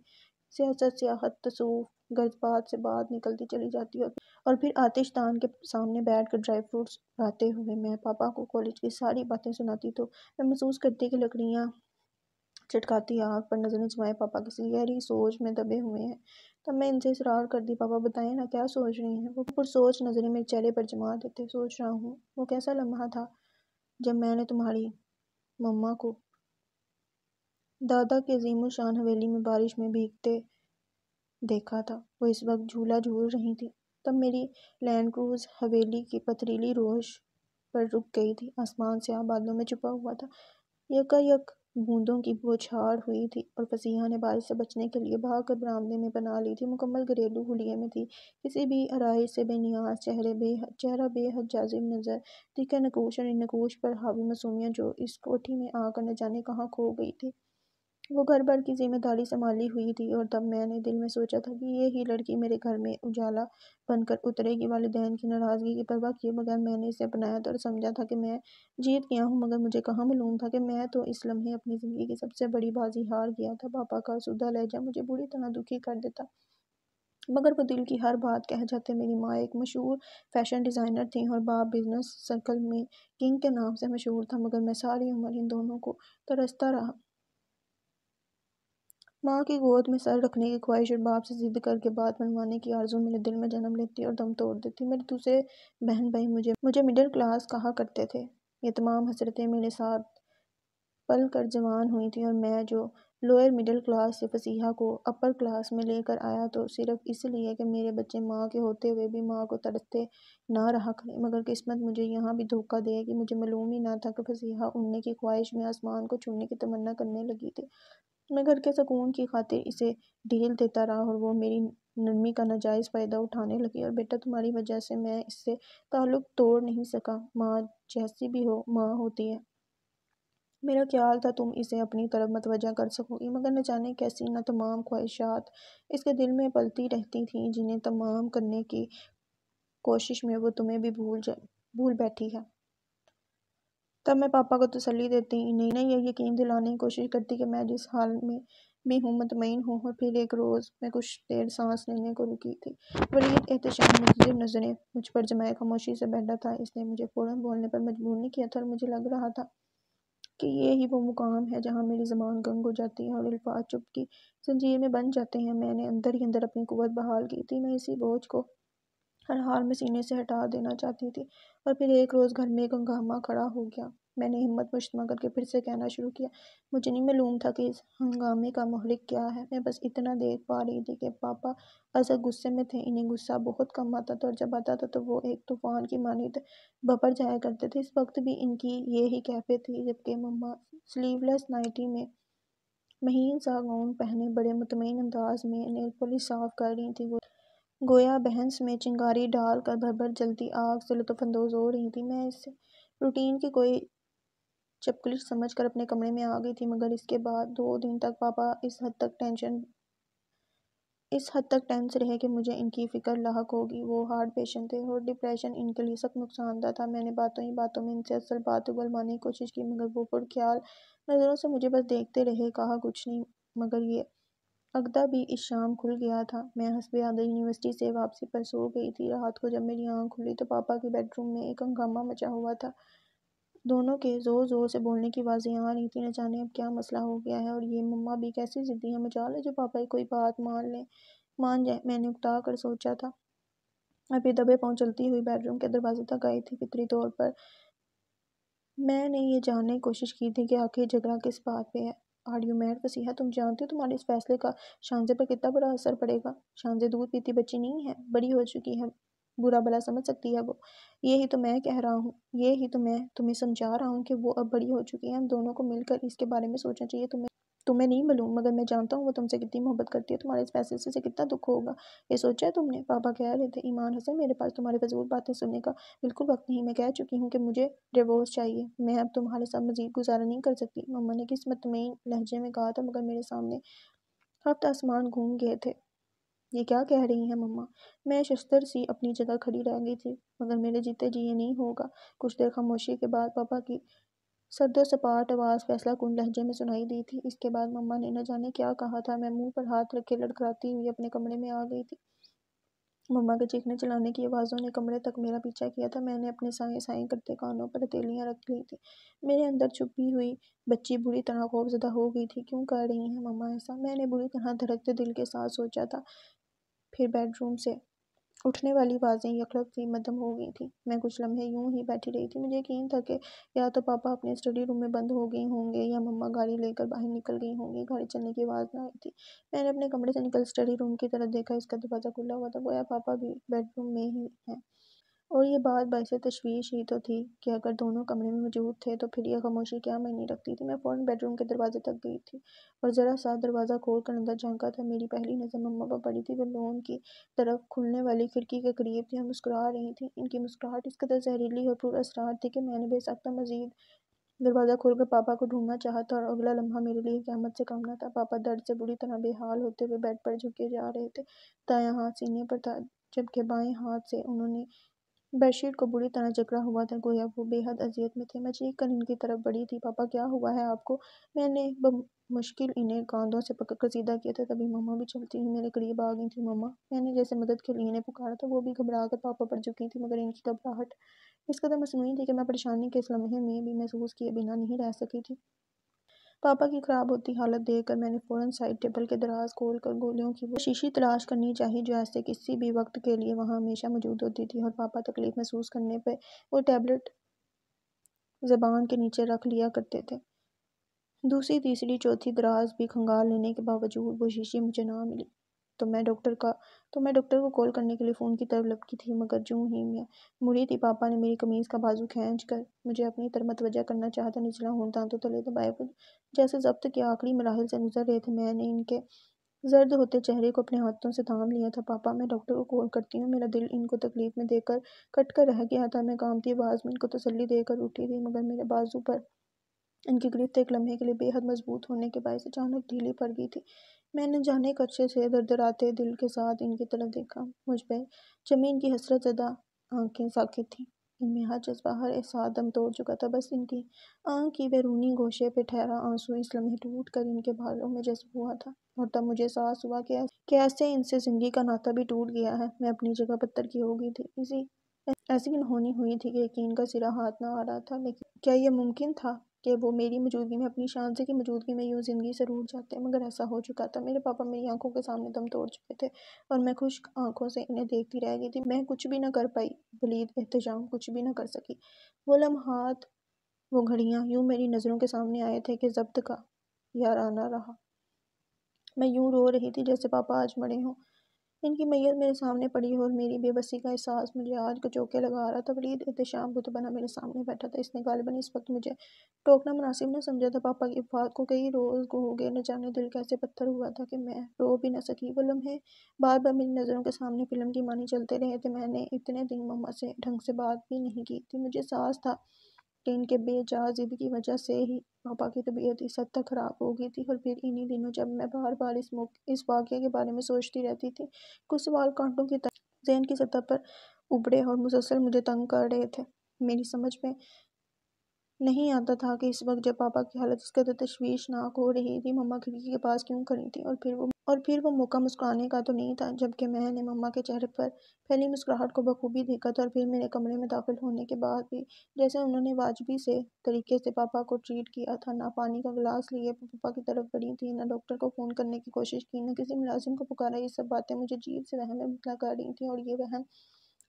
سیاست، سیاحت، تصوف، غرض بات سے بات نکلتی چلی جاتی، اور پھر آتش دان کے سامنے بیٹھ کر ڈرائی فروٹس کھاتے ہوئے میں پاپا کو کالج کی ساری باتیں سناتی تو میں محسوس کرتی کہ لکڑیاں چٹکاتی آگ پر نظریں جمائے پاپا کسی گہری سوچ میں دبے ہوئے ہیں۔ تب میں ان سے اصرار کر دی، پاپا بتائیں نا، کیا سوچ رہی ہیں؟ وہ پرسوچ نظریں میرے چہرے پر جما دیتے۔ سوچ رہا ہوں وہ کیسا لمحہ تھا جب میں نے تمہاری مما کو دادا کی عظیم الشان حویلی میں بارش میں بھیگتے دیکھا تھا وہ اس وقت جھولا جھول رہی تھی۔ تب میری لینڈ کروز حویلی کی پتھریلی روش پر رک گئی تھی۔ آسمان سیاہ بادلوں میں چھپا ہوا تھا، یکایک بوندوں کی بوچھاڑ ہوئی تھی اور فصیحہ نے بارش سے بچنے کے لیے بھاگ کر برآمدے میں پناہ لی تھی۔ مکمل گھریلو حلیے میں تھی، کسی بھی آرائش سے بے نیاز، چہرہ بے حد جاذب نظر، تیکھے نقوش اور ان نقوش پر حاوی معصومیت جو اس کوٹھی میں آ کر نہ جانے کہاں کھو گئی تھی۔ وہ گھر بھر کی ذمہ داری سنبھالی ہوئی تھی اور تب میں نے دل میں سوچا تھا کہ یہ ہی لڑکی میرے گھر میں اجالا بن کر اترے گی۔ والدین کی ناراضگی کی پرواہ کیے بغیر میں نے اسے اپنایا تھا اور سمجھا تھا کہ میں جیت گیا ہوں، مگر مجھے کہاں معلوم تھا کہ میں تو اس لمحے اپنی زندگی کی سب سے بڑی بازی ہار گیا تھا۔ پاپا کا آسودہ لہجہ مجھے بری طرح دکھی کر دیتا، مگر وہ دل کی ہر بات کہہ جاتے۔ میری ماں ایک مشہور فیشن ڈیزائنر تھیں اور باپ بزنس سرکل میں کنگ کے نام سے مشہور تھا، مگر میں ساری عمر ان دونوں کو ترستا رہا۔ ماں کی گود میں سر رکھنے کی خواہش اور باپ سے ضد کر کے بات منوانے کی آرزو میرے دل میں جنم لیتی اور دم توڑ دیتی۔ میرے دوسرے بہن بھائی مجھے مڈل کلاس کہا کرتے تھے۔ یہ تمام حسرتیں میرے ساتھ پل کر جوان ہوئی تھیں اور میں جو لوئر مڈل کلاس سے فصیحہ کو اپر کلاس میں لے کر آیا تو صرف اس لیے کہ میرے بچے ماں کے ہوتے ہوئے بھی ماں کو تڑپتے نہ رہا کریں۔ مگر قسمت مجھے یہاں بھی دھوکہ دے گی۔ مجھے معلوم ہی نہ تھا کہ فصیحہ اڑنے کی خواہش میں آسمان کو چھونے کی تمنا کرنے لگی تھی۔ میں گھر کے سکون کی خاطر اسے ڈھیل دیتا رہا اور وہ میری نرمی کا ناجائز فائدہ اٹھانے لگی۔ اور بیٹا تمہاری وجہ سے میں اس سے تعلق توڑ نہیں سکا۔ ماں جیسی بھی ہو ماں ہوتی ہے۔ میرا خیال تھا تم اسے اپنی طرف متوجہ کر سکو گی، مگر نہ جانے کیسی نہ تمام خواہشات اس کے دل میں پلتی رہتی تھیں جنہیں تمام کرنے کی کوشش میں وہ تمہیں بھی بھول بیٹھی ہے۔ تب میں پاپا کو تسلی دیتی، انہیں یہ یقین دلانے کی کوشش کرتی کہ میں جس حال میں ہوں مطمئن ہوں۔ اور پھر ایک روز میں کچھ دیر سانس لینے کو رکی تھی۔ ولید احتشام متضر نظریں مجھ پر جمائے خاموشی سے بیٹھا تھا۔ اس نے مجھے فوراً بولنے پر مجبور نہیں کیا تھا اور مجھے لگ رہا تھا کہ یہ ہی وہ مقام ہے جہاں میری زبان گنگ ہو جاتی ہے اور الفاظ چپ کی زنجیر میں بندھ جاتے ہیں۔ میں نے اندر ہی اندر اپنی قوت بحال کی تھی۔ میں اسی بوجھ کو ہر حال میں سینے سے ہٹا دینا چاہتی تھی۔ اور پھر ایک روز گھر میں ایک ہنگامہ کھڑا ہو گیا۔ میں نے ہمت مجتمع کر کے پھر سے کہنا شروع کیا۔ مجھے نہیں معلوم تھا کہ اس ہنگامے کا محرک کیا ہے، میں بس اتنا دیکھ پا رہی تھی کہ پاپا ازحد غصے میں تھے۔ انہیں غصہ بہت کم آتا تھا اور جب آتا تھا تو وہ ایک طوفان کی مانند بھبر جایا کرتے تھے۔ اس وقت بھی ان کی یہی کیفیت تھی، جبکہ مما سلیو لیس نائٹی میں مہین سا گاؤن پہنے بڑے مطمئن انداز میں نیل پالش صاف کر رہی تھیں، گویا بہنس میں چنگاری ڈال کر بھر جلتی آگ سے لطف اندوز ہو رہی تھیں۔ میں اسے روٹین کی کوئی چپکلش سمجھ کر اپنے کمرے میں آ گئی تھی، مگر اس کے بعد 2 دن تک پاپا اس حد تک ٹینس رہے کہ مجھے ان کی فکر لاحق ہوگی۔ وہ ہارٹ پیشنٹ تھے اور ڈپریشن ان کے لیے سخت نقصان دہ تھا۔ میں نے باتوں ہی باتوں میں ان سے اصل بات اگلوانے کی کوشش کی، مگر وہ پرخیال نظروں سے مجھے بس دیکھتے رہے، کہا کچھ نہیں۔ مگر یہ عقدہ بھی اس شام کھل گیا تھا۔ میں حسب عادت یونیورسٹی سے واپسی پر سو گئی تھی۔ رات کو جب میری آنکھ کھلی تو پاپا کے بیڈ روم میں ایک ہنگامہ مچا ہوا تھا۔ دونوں کے زور زور سے بولنے کی آوازیں آ رہی تھیں۔ نہ جانے اب کیا مسئلہ ہو گیا ہے، اور یہ مما بھی کیسی ضدی ہیں، مجال ہے جو پاپا کی کوئی بات مان جائیں۔ میں نے اکتا کر سوچا تھا اور پھر دبے پاؤں چلتی ہوئی بیڈ روم کے دروازے تک آئی تھی۔ فطری طور پر میں نے یہ جاننے کی کوشش کی تھی کہ آخر جھگڑا کس بات پہ ہے۔ Are you mad Fasiha? تم جانتی ہو تمہارے اس فیصلے کا شانزے پر کتنا برا اثر پڑے گا؟ شانزے دودھ پیتی بچی نہیں ہے، بڑی ہو چکی ہے، برا بھلا سمجھ سکتی ہے وہ۔ یہی تو میں کہہ رہا ہوں، یہی تو میں تمہیں سمجھا رہا ہوں کہ وہ اب بڑی ہو چکی ہے۔ ہم دونوں کو مل کر اس کے بارے میں سوچنا چاہیے۔ تمہیں نہیں معلوم، مگر میں جانتا ہوں وہ تم سے کتنی محبت کرتی ہے۔ تمہارے اس فیصلے سے اسے کتنا دکھ ہوگا، یہ سوچا ہے تم نے؟ پاپا کہہ رہے تھے، ایمان حسن میرے پاس تمہاری فضول باتیں سننے کا بالکل وقت نہیں۔ میں کہہ چکی ہوں کہ مجھے ڈیورس چاہیے، میں اب تمہارے ساتھ مزید گزارا نہیں کر سکتی۔ مما نے کس مطمئن لہجے میں کہا تھا، مگر میرے سامنے ہفت آسمان گھوم گئے تھے۔ یہ کیا کہہ رہی ہیں مما؟ میں ششدر سی اپنی جگہ کھڑی رہ گئی تھی، مگر میرے جیتے جی یہ نہیں ہوگا۔ کچھ دیر خاموشی کے بعد پاپا کی سرد و سپاٹ آواز فیصلہ کن لہجے میں سنائی دی تھی۔ اس کے بعد مما نے نہ جانے کیا کہا تھا۔ میں منہ پر ہاتھ رکھے لڑکھڑاتی ہوئی اپنے کمرے میں آ گئی تھی۔ مما کے چیخنے چلانے کی آوازوں نے کمرے تک میرا پیچھا کیا تھا۔ میں نے اپنے سائیں سائیں کرتے کانوں پر ہتھیلیاں رکھ لی تھیں۔ میرے اندر چھپی ہوئی بچی بری طرح خوفزدہ ہو گئی تھی۔ کیوں کر رہی ہیں مما ایسا؟ میں نے بری طرح دھڑکتے دل کے ساتھ سوچا تھا۔ پھر بیڈ روم سے اٹھنے والی آوازیں یکلب سی مدھم ہو گئی تھیں۔ میں کچھ لمحے یوں ہی بیٹھی رہی تھی۔ مجھے یقین تھا کہ یا تو پاپا اپنے اسٹڈی روم میں بند ہو گئے ہوں گے یا مما گاڑی لے کر باہر نکل گئی ہوں گی۔ گاڑی چلنے کی آواز نہ آئی تھی۔ میں نے اپنے کمرے سے نکل اسٹڈی روم کی طرف دیکھا۔ اس کا دروازہ کھلا ہوا تھا، گویا پاپا بھی بیڈ روم میں ہی ہیں۔ اور یہ بات باعث تشویش ہی تو تھی کہ اگر دونوں کمرے میں موجود تھے تو پھر یہ خاموشی کیا معنی رکھتی تھی۔ میں فوراً بیڈ روم کے دروازے تک گئی تھی اور ذرا سا دروازہ کھول کر اندر جھانکا تھا۔ میری پہلی نظر مما پر پڑی تھی۔ وہ لون کی طرف کھلنے والی کھڑکی کے قریب تھی اور مسکرا رہی تھیں۔ ان کی مسکراہٹ اس قدر زہریلی اور پر اسرار تھی کہ میں نے بے ساختہ مزید دروازہ کھول کر پاپا کو ڈھونڈنا چاہا تھا، اور اگلا لمحہ میرے لیے قیامت سے کم نہ تھا۔ پاپا درد سے بری طرح بے حال ہوتے ہوئے بیڈ پر جھکے جا رہے تھے۔ دایاں ہاتھ سینے پر تھا جبکہ بائیں ہاتھ سے انہوں نے بیڈ شیٹ کو بری طرح جکڑا ہوا تھا، گویا وہ بے حد اذیت میں تھے۔ میں چیخ کر ان کی طرف بڑھی تھی، پاپا کیا ہوا ہے آپ کو؟ میں نے بمشکل انہیں کاندھوں سے پکڑ کر سیدھا کیا تھا، تبھی مما بھی چلتی ہوئی میرے قریب آ گئی تھیں۔ مما، میں نے جیسے مدد کے لیے انہیں پکارا تھا۔ وہ بھی گھبرا کر پاپا پر جھکی تھیں، مگر ان کی گھبراہٹ اس قدر مصنوعی تھی کہ میں پریشانی کے اس لمحے میں بھی محسوس کیے بنا نہیں رہ سکی تھی۔ پاپا کی خراب ہوتی حالت دیکھ کر میں نے فوراً سائڈ ٹیبل کے دراز کھول کر گولیوں کی وہ شیشی تلاش کرنی چاہی جو ایسے کسی بھی وقت کے لیے وہاں ہمیشہ موجود ہوتی تھی، اور پاپا تکلیف محسوس کرنے پہ وہ ٹیبلٹ زبان کے نیچے رکھ لیا کرتے تھے۔ دوسری، تیسری، چوتھی دراز بھی کھنگال لینے کے باوجود وہ شیشی مجھے نہ ملی۔ تو میں ڈاکٹر کو کال کرنے کے لیے فون کی طرف لپکی تھی، مگر جوں ہی میں مڑی تھی پاپا نے میری قمیض کا بازو کھینچ کر مجھے اپنی طرف متوجہ کرنا چاہا تھا۔ نچلا ہونٹ دانتوں تلے دبائے وہ جیسے ضبط کے آخری مراحل سے گزر رہے تھے۔ میں نے ان کے زرد ہوتے چہرے کو اپنے ہاتھوں سے تھام لیا تھا۔ پاپا، میں ڈاکٹر کو کال کرتی ہوں۔ میرا دل ان کو تکلیف میں دیکھ کر کٹ کر رہ گیا تھا۔ میں کانپتی آواز میں ان کو تسلی دے کر اٹھی تھی، مگر میرے بازو پر ان کی گرفت ایک لمحے کے لیے بے حد مضبوط ہونے کے باعث اچانک ڈھیلی پڑ گئی تھی۔ میں نے جانے کچے سے دردراتے دل کے ساتھ ان کی طرف دیکھا۔ مجھ پہ جمی ان کی حسرت زدہ آنکھیں ساکت تھیں، ان میں ہر جذبہ، ہر احساس دم توڑ چکا تھا۔ بس ان کی آنکھ کی بیرونی گوشے پہ ٹھہرا آنسو اس لمحے ٹوٹ کر ان کے بالوں میں جذب ہوا تھا، اور تب مجھے احساس ہوا کہ ایسے ان سے زندگی کا ناطہ بھی ٹوٹ گیا ہے۔ میں اپنی جگہ پتھر کی ہو گئی تھی۔ ایسی انہونی ہوئی تھی کہ یقین کا سرا ہاتھ نہ آ رہا تھا، لیکن کیا یہ ممکن تھا کہ وہ میری موجودگی میں، اپنی شانزے کی موجودگی میں یوں زندگی سے روٹھ جاتے؟ مگر ایسا ہو چکا تھا۔ میرے پاپا میری آنکھوں کے سامنے دم توڑ چکے تھے اور میں خشک آنکھوں سے انہیں دیکھتی رہ گئی تھی۔ میں کچھ بھی نہ کر پائی، ولید احتشام کچھ بھی نہ کر سکی۔ وہ لمحات، وہ گھڑیاں یوں میری نظروں کے سامنے آئے تھے کہ ضبط کا یارانہ رہا۔ میں یوں رو رہی تھی جیسے پاپا آج مرے ہوں۔ ان کی میت میرے سامنے پڑی ہو اور میری بے بسی کا احساس مجھے آج کو چوکے لگا رہا تھا۔ ولید احتشام بت بنا میرے سامنے بیٹھا تھا۔ اس نے غالباً اس وقت مجھے ٹوکنا مناسب نہ سمجھا تھا۔ پاپا کی وفات کو کئی روز ہو گئے، نہ جانے دل کیسے پتھر ہوا تھا کہ میں رو بھی نہ سکی۔ وہ لمحے بار بار میری نظروں کے سامنے فلم کی مانی چلتے رہے تھے۔ میں نے اتنے دن مما سے ڈھنگ سے بات بھی نہیں کی تھی۔ مجھے احساس تھا کہ ان کے بے جا ضد کی وجہ سے ہی پاپا کی طبیعت اس حد تک خراب ہو گئی تھی۔ اور پھر انہی دنوں جب میں بار بار اس واقعے کے بارے میں سوچتی رہتی تھی، کچھ سوال کانٹوں کی طرح ذہن کی سطح پر ابھرے اور مسلسل مجھے تنگ کر رہے تھے۔ میری سمجھ میں نہیں آتا تھا کہ اس وقت جب پاپا کی حالت اس قدر تشویشناک ہو رہی تھی، مما کھڑکی کے پاس کیوں کھڑی تھی؟ اور پھر وہ موقع مسکرانے کا تو نہیں تھا، جبکہ میں نے مما کے چہرے پر پھیلی مسکراہٹ کو بخوبی دیکھا تھا۔ اور پھر میرے کمرے میں داخل ہونے کے بعد بھی جیسے انہوں نے واجبی سے طریقے سے پاپا کو ٹریٹ کیا تھا، نہ پانی کا گلاس لیے پاپا کی طرف بڑھی تھی، نہ ڈاکٹر کو فون کرنے کی کوشش کی، نہ کسی ملازم کو پکارا۔ یہ سب باتیں مجھے عجیب سے وہم میں مبتلا کر رہی تھیں، اور یہ وہم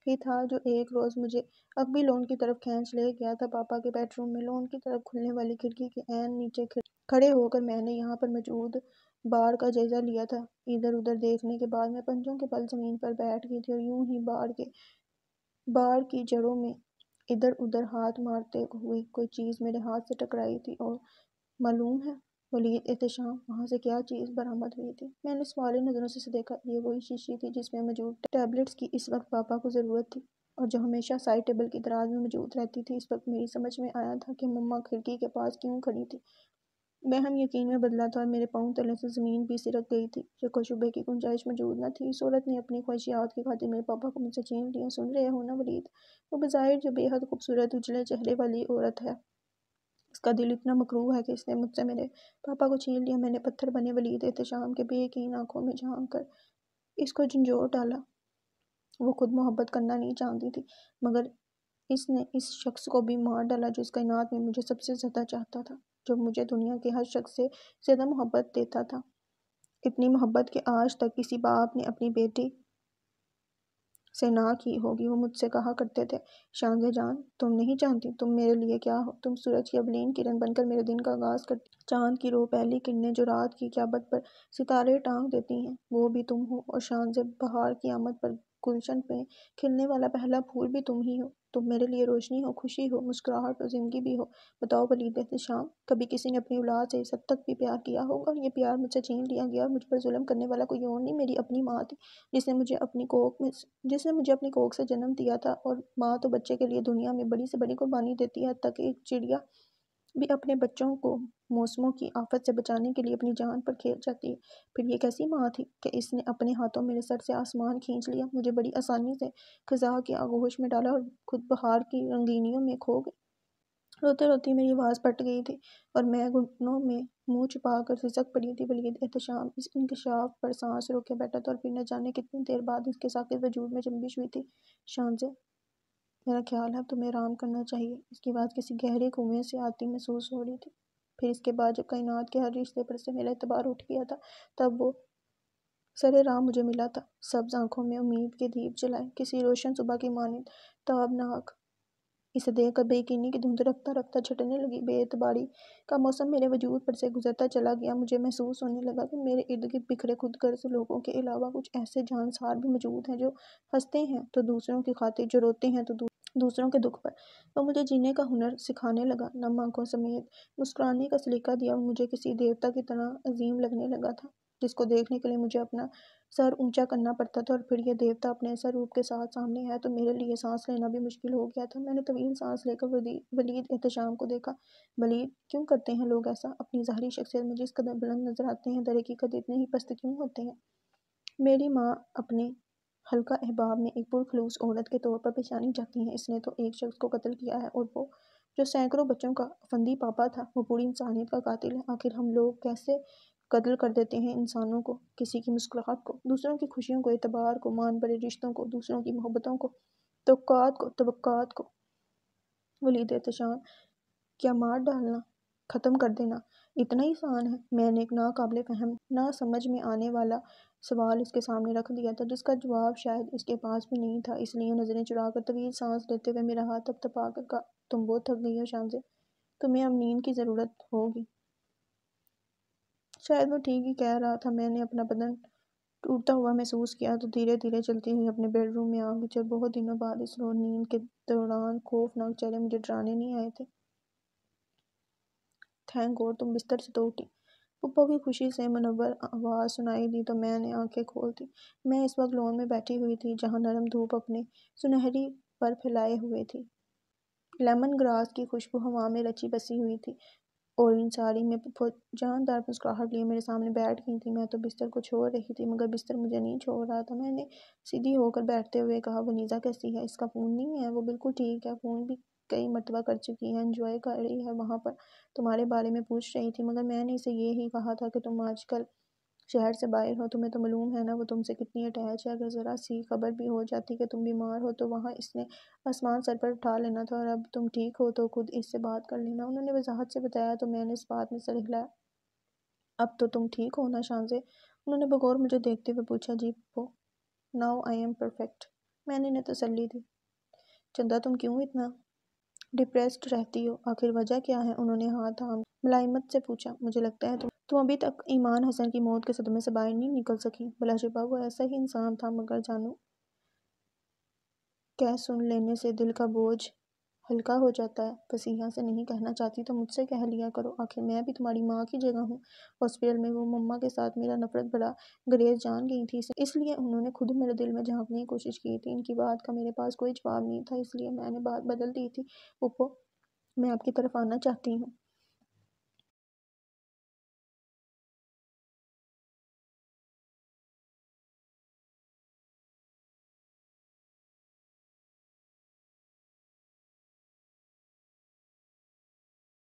ہی تھا جو ایک روز مجھے اب بھی لون کی طرف کھینچ لے گیا تھا۔ پاپا کے بیڈ روم میں لون کی طرف کھلنے والی کھڑکی کے عین نیچے کھڑے ہو کر میں نے یہاں پر موجود بار کا جائزہ لیا تھا۔ ادھر ادھر دیکھنے کے بعد میں پنجوں کے بل زمین پر بیٹھ گئی تھی اور یوں ہی بار کی جڑوں میں ادھر ادھر ہاتھ مارتے ہوئے کوئی چیز میرے ہاتھ سے ٹکرائی تھی، اور معلوم ہے ولید احتشام، وہاں سے کیا چیز برآمد ہوئی تھی؟ میں نے سوالی نظروں سے دیکھا۔ یہ وہی شیشی تھی جس میں موجود ٹیبلٹس کی اس وقت پاپا کو ضرورت تھی، اور جو ہمیشہ سائڈ ٹیبل کی دراز میں موجود رہتی تھی۔ اس وقت میری سمجھ میں آیا تھا کہ مما کھڑکی کے پاس کیوں کھڑی تھی۔ وہم یقین میں بدلا تھا اور میرے پاؤں تلے سے زمین بھی سرک گئی تھی۔ شک و شبے کی گنجائش موجود نہ تھی۔ اس عورت نے اپنی خواہشات کی خاطر میرے پاپا کو مجھ سے چھین لیا۔ سن رہے ہو نا ولید، وہ بظاہر جو بے حد خوبصورت اجلے چہرے والی عورت ہے، اس کا دل اتنا مکروہ ہے کہ اس نے مجھ سے میرے پاپا کو چھین لیا۔ میں نے پتھر بنے ولید احتشام کے بے یقین آنکھوں میں جھانک کر اس کو جھنجھوڑ ڈالا۔ وہ خود محبت کرنا نہیں جانتی تھی، مگر اس نے اس شخص کو بھی مار ڈالا جو اس کائنات میں مجھے سب سے زیادہ چاہتا تھا، جو مجھے دنیا کے ہر شخص سے زیادہ محبت دیتا تھا۔ اتنی محبت کہ آج تک کسی باپ نے اپنی بیٹی سے نہ کی ہوگی۔ وہ مجھ سے کہا کرتے تھے، شانزے جان، تم نہیں جانتی تم میرے لیے کیا ہو۔ تم سورج کی اولین کرن بن کر میرے دن کا آغاز کرتی، چاند کی رو پہلی کرنیں جو رات کی قیامت پر ستارے ٹانک دیتی ہیں، وہ بھی تم ہو۔ اور شانزے، بہار کی آمد پر گلشن میں کھلنے والا پہلا پھول بھی تم ہی ہو۔ تم میرے لیے روشنی ہو، خوشی ہو، مسکراہٹ ہو، زندگی بھی ہو۔ بتاؤ ولید احتشام، کبھی کسی نے اپنی اولاد سے اس حد تک بھی پیار کیا ہوگا؟ یہ پیار مجھ سے چھین لیا گیا، مجھ پر ظلم کرنے والا کوئی اور نہیں، میری اپنی ماں تھی، جس نے مجھے اپنی کوکھ سے جنم دیا تھا۔ اور ماں تو بچے کے لیے دنیا میں بڑی سے بڑی قربانی دیتی ہے، حتیٰ کہ ایک چڑیا بھی اپنے بچوں کو موسموں کی آفت سے بچانے کے لیے اپنی جان پر کھیل جاتی ہے۔ پھر یہ کیسی ماں تھی کہ اس نے اپنے ہاتھوں میرے سر سے آسمان کھینچ لیا، مجھے بڑی آسانی سے خزاں کی آغوش میں ڈالا اور خود بہار کی رنگینیوں میں کھو گئی۔ روتے روتی میری آواز پھٹ گئی تھی اور میں گھٹنوں میں منہ چھپا کر سسک پڑی تھی۔ ولید احتشام اس انکشاف پر سانس روکے بیٹھا تھا اور پھر نہ جانے کتنی دیر بعد اس کے ساکت وجود میں جنبش ہوئی تھی۔ شانزے، میرا خیال ہے اب تمہیں آرام کرنا چاہیے۔ اس کی آواز کسی گہرے کنویں سے آتی محسوس ہو رہی تھی۔ پھر اس کے بعد جب کائنات کے ہر رشتے پر سے میرا اعتبار اٹھ گیا تھا، تب وہ سر راہ مجھے ملا تھا، سبز آنکھوں میں امید کے دیپ جلائے، کسی روشن صبح کی مانند تابناک۔ اسے دیکھ کر بے یقینی کی دھند رفتہ رفتہ چھٹنے لگی۔ بے اعتباری کا موسم میرے وجود پر سے گزرتا چلا گیا۔ مجھے محسوس ہونے لگا کہ میرے ارد گرد بکھرے خود غرض لوگوں کے علاوہ کچھ ایسے جانسار بھی موجود ہیں جو ہنستے ہیں تو دوسروں کی خاطر، جو روتے ہیں تو دوسروں کے دکھ پر۔ وہ مجھے جینے کا ہنر سکھانے لگا، نم آنکھوں سمیت مسکرانے کا سلیقہ دیا اور مجھے کسی دیوتا کی طرح عظیم لگنے لگا تھا، جس کو دیکھنے کے لیے مجھے اپنا سر اونچا کرنا پڑتا تھا۔ اور پھر یہ دیوتا اپنے اصل روپ کے ساتھ سامنے آیا تو میرے لیے سانس لینا بھی مشکل ہو گیا تھا۔ میں نے طویل سانس لے کر ولید احتشام کو دیکھا۔ ولید، کیوں کرتے ہیں لوگ ایسا؟ اپنی ظاہری شخصیت میں جس قدر بلند نظر آتے ہیں، در حقیقت اتنے ہی پست کیوں ہوتے ہیں؟ میری ماں اپنے حلقہ احباب میں ایک پرخلوص عورت کے طور پر پہچانی جاتی ہیں۔ اس نے تو ایک شخص کو قتل کیا ہے، اور وہ جو سینکڑوں بچوں کا افندی پاپا تھا، وہ پوری انسانیت کا قاتل ہے۔ آخر ہم لوگ کیسے قتل کر دیتے ہیں انسانوں کو، کسی کی مسکراہٹ کو، دوسروں کی خوشیوں کو، اعتبار کو، مان بڑے رشتوں کو، دوسروں کی محبتوں کو، توقعات کو۔ ولید احتشام، کیا مار ڈالنا، ختم کر دینا اتنا ہی آسان ہے؟ میں نے ایک ناقابل فہم، نہ سمجھ میں آنے والا سوال اس کے سامنے رکھ دیا تھا، جس کا جواب شاید اس کے پاس بھی نہیں تھا۔ اس لیے نظریں چرا کر طویل سانس لیتے ہوئے میرا ہاتھ تھپتھپا کر کہا، تم بہت تھک گئی ہو شانزے، تمہیں اب نیند کی ضرورت ہوگی۔ شاید وہ ٹھیک ہی کہہ رہا تھا۔ میں نے اپنا بدن ٹوٹتا ہوا محسوس کیا تو دھیرے دھیرے چلتی ہوئی اپنے بیڈ روم میں آ گئی۔ چل بہت دنوں بعد اس روز نیند کے دوران خوفناک چہرے مجھے ڈرانے نہیں آئے تھے۔ تھینک گاڈ تم بستر سے تو اٹھی۔ پھپھو کی خوشی سے منور آواز سنائی دی تو میں نے آنکھیں کھول دیں۔ میں اس وقت لون میں بیٹھی ہوئی تھی، جہاں نرم دھوپ اپنے سنہری پر پھیلائے ہوئے تھی۔ لیمن گراس کی خوشبو ہوا میں رچی بسی ہوئی تھی۔ اورنج ساڑی میں پھپھو جاندار مسکراہٹ لیے میرے سامنے بیٹھ گئی تھی۔ میں تو بستر کو چھوڑ رہی تھی، مگر بستر مجھے نہیں چھوڑ رہا تھا۔ میں نے سیدھی ہو کر بیٹھتے ہوئے کہا، ونیزا کیسی ہے؟ اس کا فون نہیں ہے؟ وہ بالکل ٹھیک ہے، فون بھی کئی مرتبہ کر چکی ہے، انجوائے کر رہی ہے وہاں پر، تمہارے بارے میں پوچھ رہی تھی، مگر میں نے اسے یہی کہا تھا کہ تم آج کل شہر سے باہر ہو، تمہیں تو معلوم ہے نا وہ تم سے کتنی اٹیچ ہے۔ اگر ذرا سی خبر بھی ہو جاتی کہ تم بیمار ہو تو وہاں اس نے آسمان سر پر اٹھا لینا تھا، اور اب تم ٹھیک ہو تو خود اس سے بات کر لینا۔ انہوں نے وضاحت سے بتایا تو میں نے اس بات میں سر ہلایا۔ اب تو تم ٹھیک ہو نا شانزے؟ انہوں نے بغور مجھے دیکھتے ہوئے پوچھا۔ جی پھپھو، ناؤ آئی ایم پرفیکٹ، میں نے انہیں تسلی دی۔ چندا، تم کیوں اتنا ڈپریسڈ رہتی ہو؟ آخر وجہ کیا ہے؟ انہوں نے ہاتھ تھام ملائمت سے پوچھا۔ مجھے لگتا ہے تم ابھی تک ایمان حسن کی موت کے صدمے سے باہر نہیں نکل سکی۔ بلا شبہ وہ ایسا ہی انسان تھا، مگر جانو، کہہ سن لینے سے دل کا بوجھ ہلکا ہو جاتا ہے۔ بس یہاں سے نہیں کہنا چاہتی تو مجھ سے کہہ لیا کرو، آخر میں بھی تمہاری ماں کی جگہ ہوں۔ ہاسپٹل میں وہ مما کے ساتھ میرا نفرت بھرا گریز جان گئی تھی، اس لیے انہوں نے خود میرے دل میں جھانکنے کی کوشش کی تھی۔ ان کی بات کا میرے پاس کوئی جواب نہیں تھا، اس لیے میں نے بات بدل دی تھی۔ پھپھو، میں آپ کی طرف آنا چاہتی ہوں۔